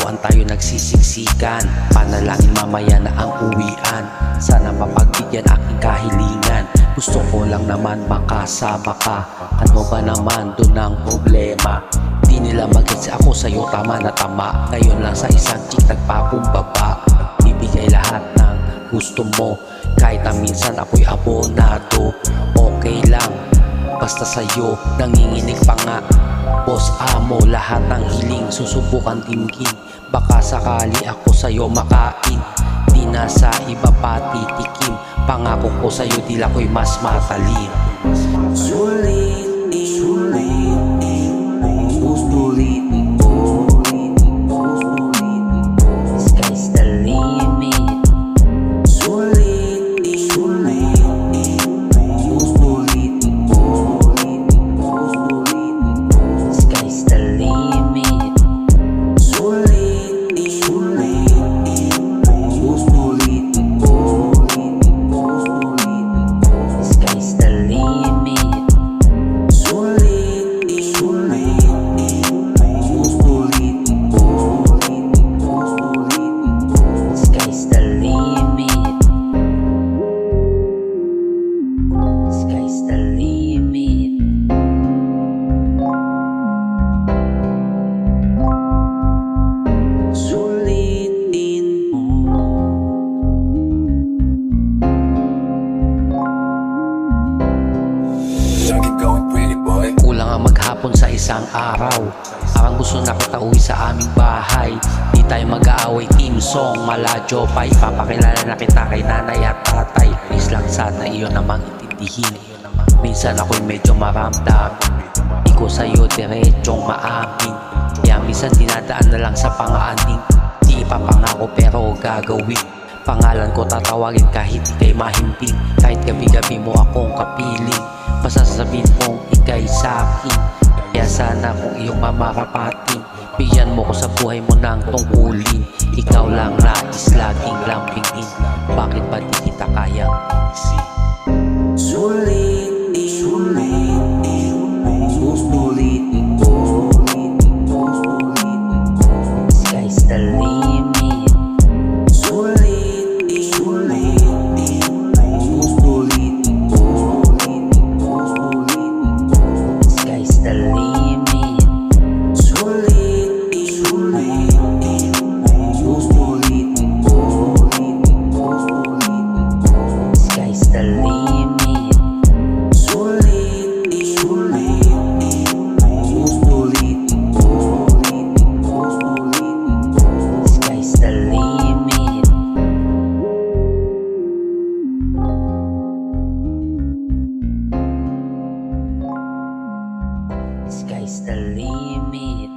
pinaglaruan tayo nagsisiksikan. Panalangin mamaya na ang uwian. Sana mapagbigyan aking kahilingan. Gusto ko lang naman makasama ka. Ano ba naman doon ang problema? Di nila mag-gets ako sa'yo, tama na tama. Ngayon lang sa isang chick nagpapumbaba. Bibigay lahat ng gusto mo, kahit na minsan ako'y abonado. Okay lang, basta sa'yo nanginginig pa nga. Boss amo, lahat ng hiling susubukan dinggin. Baka sakali ako sa'yo makain, di na sa iba patitikim. Pangako ko sa'yo tila ko'y mas matalin. Sulitin, usulitin ko. Sky's the limit. Sulitin, usulitin ko. Sky's the limit. Sulitin, usulitin ko. Sky's the limit. Sulitin, usulitin ko. Sky's the limit. Sky's the limit. Sulitin mo. Keep going, pretty boy. Kulang ang maghapon sa isang araw. Parang gusto na kita uwi sa aming bahay. Di tayo mag-aaway, team song, maladyo pa. Ipapakilala na kita kay nanay at tatay. Please lang sana iyon namang intindihin. Minsan ako'y medyo maramdam. Di ko sa'yo diretsong maamin. Kaya minsan dinadaan na lang sa pangaaning. Di ipapangako pero gagawin. Pangalan ko tatawagin kahit ika'y mahimbing. Kahit gabi-gabi mo akong kapiling. Basta sasabihin mong ika'y sa'kin. Kaya sana kung iyong mamarapatin, bigyan mo ko sa buhay mo ng tungkulin. Ikaw lang nais laging lambingin. Bakit ba di kita kayang isin? Sulitin, usulitin ko. Sky's the limit. Sulitin, usulitin ko. Sky's the limit. Sulitin, usulitin ko. Sky's the limit. Sulitin, usulitin ko. Sky's the limit. Sky's the limit.